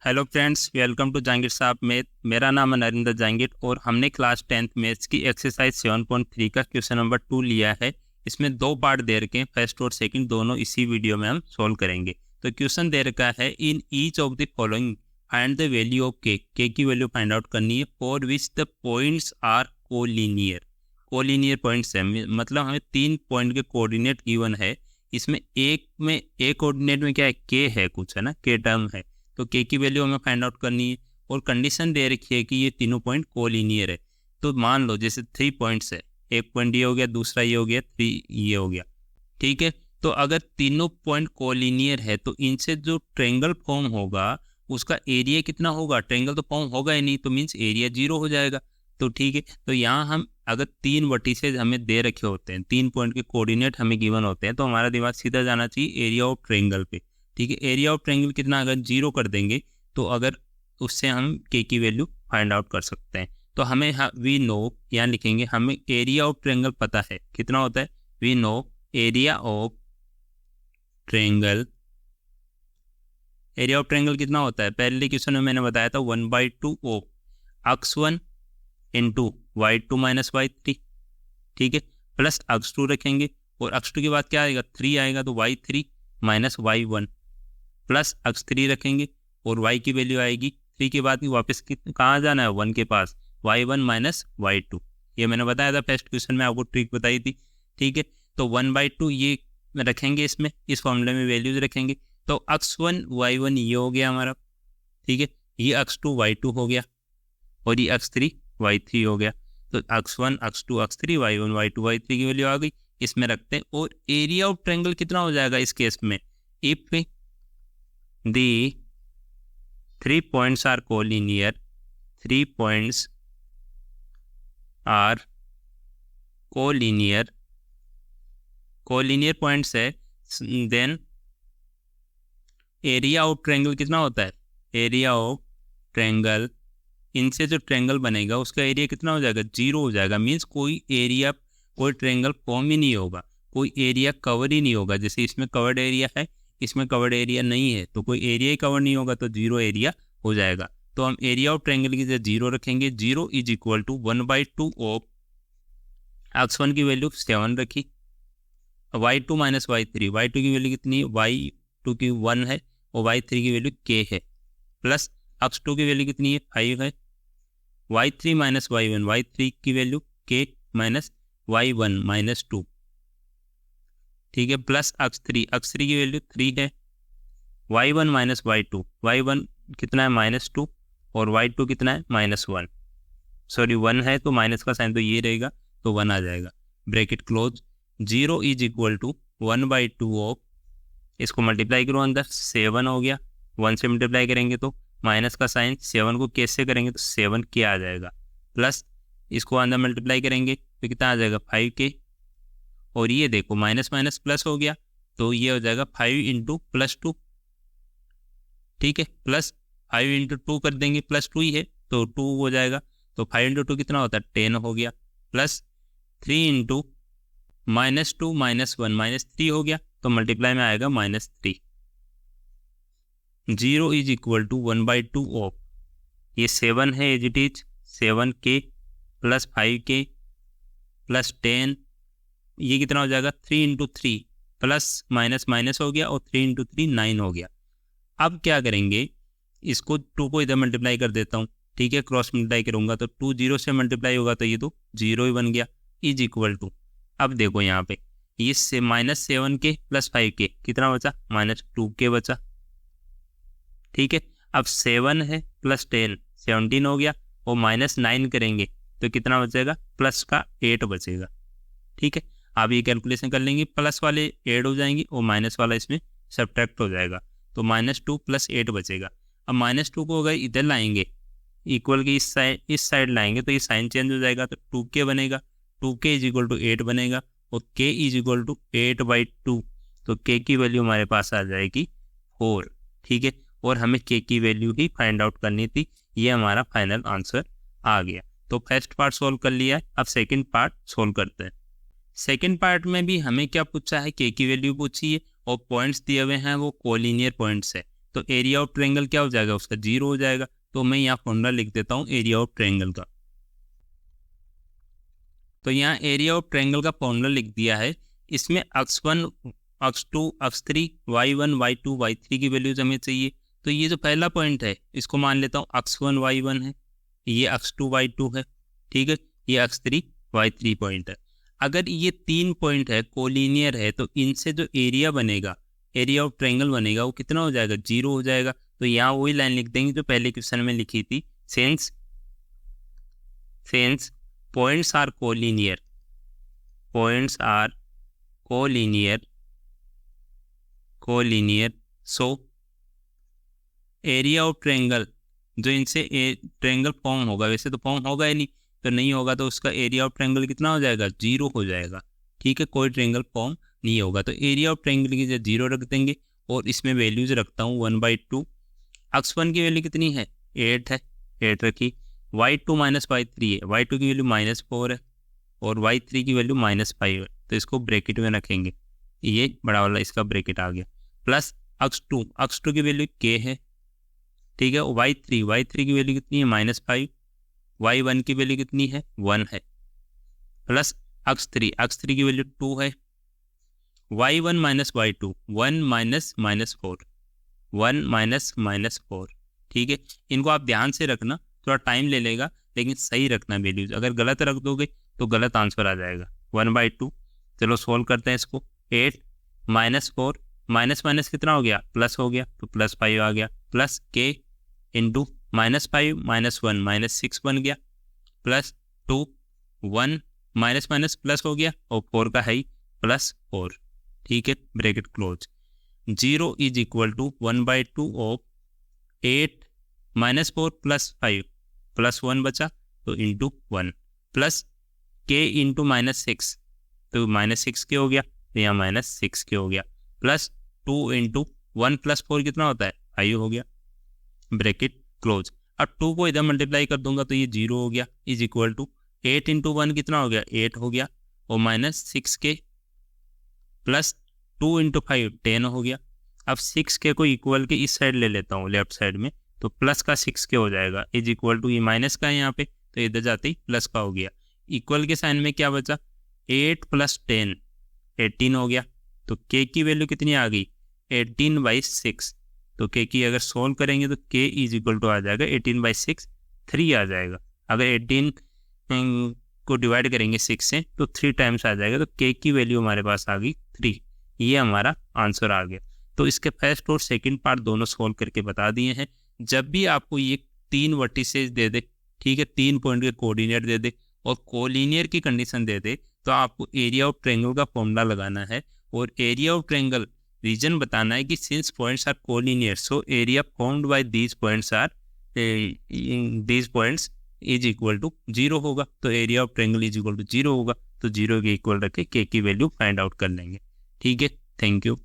Hello friends, welcome to Jahangir Sahab math. मेरा नाम है नरेंद्र जहांगीर और हमने क्लास 10th मैथ्स की एक्सरसाइज 7.3 का क्वेश्चन नंबर 2 लिया है। इसमें दो पार्ट दे रखे हैं, फर्स्ट और सेकंड दोनों इसी वीडियो में हम सॉल्व करेंगे। तो क्वेश्चन दे रखा है, in each of the following find the value of k की वैल्यू फाइंड आउट करनी है for which the points are collinear. Collinear points है, मतलब हमें 3 पॉइंट के कोऑर्डिनेट गिवन है। इसमें एक कोऑर्डिनेट में क्या है, के है, कुछ है ना, के टर्म है। तो के की वैल्यू हमें फाइंड आउट करनी है और कंडीशन दे रखी है कि ये तीनों पॉइंट कोलिनियर है। तो मान लो जैसे 3 पॉइंट्स है, एक पॉइंट ये हो गया, दूसरा ये हो गया, 3 ये हो गया, ठीक है। तो अगर तीनों पॉइंट कोलिनियर है तो इनसे जो ट्रायंगल फॉर्म होगा उसका एरिया कितना होगा? ट्रायंगल तो फॉर्म होगा ही नहीं, तो मीन्स एरिया 0 हो जाएगा। तो ठीक है, तो यहाँ हम अगर 3 वर्टिसेज हमें दे रखे होते हैं, 3 पॉइंट के कोऑर्डिनेट हमें गिवन होते हैं, तो हमारा दिमाग सीधा जाना चाहिए एरिया ऑफ ट्रायंगल पे। ठीक है, एरिया ऑफ ट्रायंगल कितना, अगर 0 कर देंगे तो अगर उससे हम के की वैल्यू फाइंड आउट कर सकते हैं। तो हमें वी नो, यहाँ लिखेंगे, हमें एरिया ऑफ ट्रायंगल पता है कितना होता है। We know area of triangle, area of triangle कितना होता है, पहले क्वेश्चन में मैंने बताया था 1/2 of X 1 into y2 minus y3, ठीक है, प्लस अक्स 2 रखेंगे और अक्स 2 के बाद क्या आएगा, 3 आएगा, तो y3 माइनस y1 प्लस अक्स 3 रखेंगे और y की वैल्यू आएगी 3 के बाद वापस कहाँ जाना है, 1 के पास, y1 माइनस y2। ये मैंने बताया था फर्स्ट क्वेश्चन में, आपको ट्रिक बताई थी, ठीक है। तो 1/2 ये रखेंगे, इसमें इस फॉर्मूले में वैल्यूज रखेंगे। तो अक्स 1 y1 ये हो गया हमारा, ठीक है, ये अक्स 2 y2 हो गया और ये अक्स 3 y3 हो गया। तो अक्स 1 अक्स 2 अक्स 3 y1 y2 y3 की वैल्यू आ गई, इसमें रखते हैं। और एरिया ऑफ ट्रायंगल कितना हो जाएगा इस केस में, if the 3 points are collinear, 3 points are collinear points है, then एरिया ऑफ ट्रायंगल कितना होता है, एरिया ऑफ ट्रायंगल, इनसे जो ट्रायंगल बनेगा उसका एरिया कितना हो जाएगा, 0 हो जाएगा। मीन्स कोई एरिया, कोई ट्रायंगल फॉर्म ही नहीं होगा, कोई एरिया कवर ही नहीं होगा। जैसे इसमें कवर्ड एरिया है, इसमें कवर्ड एरिया नहीं है, तो कोई एरिया ही कवर नहीं होगा, तो 0 एरिया हो जाएगा। तो हम एरिया ऑफ ट्रायंगल की जगह 0 रखेंगे। 0 इज इक्वल टू 1/2 ऑफ अक्स 1 की वैल्यू 7 रखी, y2 माइनस y3, y2 की वैल्यू कितनी, y2 की 1 है और y3 की वैल्यू k है, प्लस अक्स 2 की वैल्यू कितनी है, 5 है, y3 माइनस y1, y3 की value k minus y1 minus 2, ठीक है, प्लस अक्स 3 की वैल्यू 3 है, y1 माइनस y2, y1 कितना है, -2 और y2 कितना है, -1, सॉरी 1 है तो माइनस का साइन तो ये रहेगा, तो 1 आ जाएगा, bracket close. 0 is equal to 1/2 of, इसको मल्टीप्लाई करो अंदर, 7 हो गया, 1 से मल्टीप्लाई करेंगे तो माइनस का साइन, 7 को कैसे करेंगे तो 7 के आ जाएगा, प्लस इसको अंदर मल्टीप्लाई करेंगे तो कितना आ जाएगा, 5 के, और ये देखो माइनस माइनस प्लस हो गया, तो ये हो जाएगा 5 इंटू प्लस 2, ठीक है, प्लस 5 इंटू 2 कर देंगे, प्लस 2 ही है तो 2 हो जाएगा, तो 5 इंटू 2 कितना होता है, 10 हो गया, प्लस 3 इंटू -2 -1 -3 हो गया, तो मल्टीप्लाई में आएगा -3। 0 इज इक्वल टू 1/2 ऑफ, ये 7 है as it is, 7k plus 5k plus 10, ये कितना हो जाएगा, 3 इंटू 3 प्लस माइनस माइनस हो गया और 3 इंटू 3 9 हो गया। अब क्या करेंगे, इसको 2 को इधर मल्टीप्लाई कर देता हूँ, ठीक है, क्रॉस मल्टीप्लाई करूँगा तो 2 0 से मल्टीप्लाई होगा तो ये तो 0 ही बन गया, इज इक्वल टू, अब देखो यहाँ पे ये से -7k प्लस 5k कितना बचा, -2k बचा, ठीक है। अब 7 है प्लस 10 17 हो गया और -9 करेंगे तो कितना बचेगा, प्लस का 8 बचेगा, ठीक है। आप ये कैलकुलेशन कर लेंगे, प्लस वाले ऐड हो जाएंगे और माइनस वाला इसमें सब्ट्रैक्ट हो जाएगा, तो -2 + 8 बचेगा। अब -2 को अगर इधर लाएंगे, इक्वल की इस साइड लाएंगे तो ये साइन चेंज हो जाएगा, तो 2k बनेगा, 2k इज इक्वल टू 8 बनेगा और k इज इक्वल टू 8/2, तो k की वैल्यू हमारे पास आ जाएगी 4, ठीक है, और हमें k की वैल्यू ही फाइंड आउट करनी थी, ये हमारा फाइनल आंसर आ गया। तो फर्स्ट पार्ट सोल्व कर लिया है, अब सेकंड पार्ट सोल्व करते हैं। सेकंड पार्ट में भी हमें क्या पूछा है, के की वैल्यू पूछी है और पॉइंट्स दिए हुए हैं वो कोलिनियर पॉइंट्स है, तो एरिया ऑफ ट्रायंगल क्या हो जाएगा, उसका 0 हो जाएगा। तो मैं यहाँ फॉर्मूला लिख देता हूँ एरिया ऑफ ट्रायंगल का। तो यहाँ एरिया ऑफ ट्रायंगल का फॉर्मूला लिख दिया है। इसमें x1 x2 x3 y1 y2 y3 की वैल्यूज हमें चाहिए। तो ये जो पहला पॉइंट है इसको मान लेता हूँ x1 y1 है, ये x2 y2 है, ठीक है, ये x3 y3 पॉइंट है। अगर ये 3 पॉइंट है कोलिनियर है तो इनसे जो एरिया बनेगा, एरिया ऑफ ट्रायंगल बनेगा, वो कितना हो जाएगा, 0 हो जाएगा। तो यहाँ वही लाइन लिख देंगे जो पहले क्वेश्चन में लिखी थी, since points are collinear, points are collinear, so area of triangle जो इनसे ट्रायंगल फॉर्म होगा, वैसे तो फॉर्म होगा ही नहीं, तो नहीं होगा तो उसका एरिया ऑफ ट्रायंगल कितना हो जाएगा, 0 हो जाएगा, ठीक है, कोई ट्रायंगल फॉर्म नहीं होगा। तो एरिया ऑफ ट्रायंगल की जगह 0 रख देंगे और इसमें वैल्यूज रखता हूँ 1/2। x1 की वैल्यू कितनी है, 8 है, 8 रखी। y2 माइनस y3 है, y2 की वैल्यू -4 है और y3 की वैल्यू -5 है, तो इसको ब्रैकेट में रखेंगे, ये बड़ा वाला इसका ब्रैकेट आ गया। प्लस x2 की वैल्यू k है, ठीक है, y3 की वैल्यू कितनी है, -5, y1 की वैल्यू कितनी है, 1 है, प्लस x3 की वैल्यू 2 है, y1 माइनस y2 1 माइनस -4, ठीक है। इनको आप ध्यान से रखना, थोड़ा टाइम ले लेगा लेकिन सही रखना वैल्यूज, अगर गलत रख दोगे तो गलत आंसर आ जाएगा। 1/2, चलो सोल्व करते हैं इसको। 8 -4 माइनस कितना हो गया, प्लस हो गया, तो +5 आ गया, प्लस k इंटू -5 -1 -6 बन गया, प्लस 2 1 माइनस प्लस हो गया और 4 का है ही, +4, ठीक है, bracket close. 0 is equal to 1/2 of 8 -4 +5 +1 बचा तो इंटू 1, प्लस k इंटू -6 तो -6 के हो गया, तो यहाँ -6 के हो गया, प्लस 2 इंटू 1 + 4 कितना होता है, 5 हो गया, ब्रैकेट क्लोज। अब 2 को इधर मल्टीप्लाई कर दूंगा तो ये 0 हो गया, इज इक्वल टू 8 इंटू 1 कितना हो गया, 8 हो गया, और -6k प्लस 2 इंटू 5 10 हो गया। अब 6k को इक्वल के इस साइड ले लेता हूँ, लेफ्ट साइड में, तो प्लस का 6k हो जाएगा, इज इक्वल टू, ये माइनस का है यहाँ पे तो इधर जाते ही प्लस का हो गया, इक्वल के साइन में क्या बचा, 8 + 10 18 हो गया। तो k की वैल्यू कितनी आ गई, 18/6, तो k की अगर सोल्व करेंगे तो k इज इक्वल टू आ जाएगा 18/6 3 आ जाएगा। अगर 18 को डिवाइड करेंगे 6 से तो 3 टाइम्स आ जाएगा, तो k की वैल्यू हमारे पास आ गई 3, ये हमारा आंसर आ गया। तो इसके फर्स्ट और सेकंड पार्ट दोनों सोल्व करके बता दिए हैं। जब भी आपको ये 3 वर्टिसेस दे दे, ठीक है, 3 पॉइंट के कोऑर्डिनेट दे दे और कोलिनियर की कंडीशन दे दे, तो आपको एरिया ऑफ ट्रायंगल का फॉर्मूला लगाना है और एरिया ऑफ ट्रायंगल रीजन बताना है कि since points are collinear so area formed by these points is equal to 0 होगा। तो area of triangle is equal to 0 होगा, तो 0 के इक्वल रख के k की वैल्यू फाइंड आउट कर लेंगे, ठीक है। Thank you.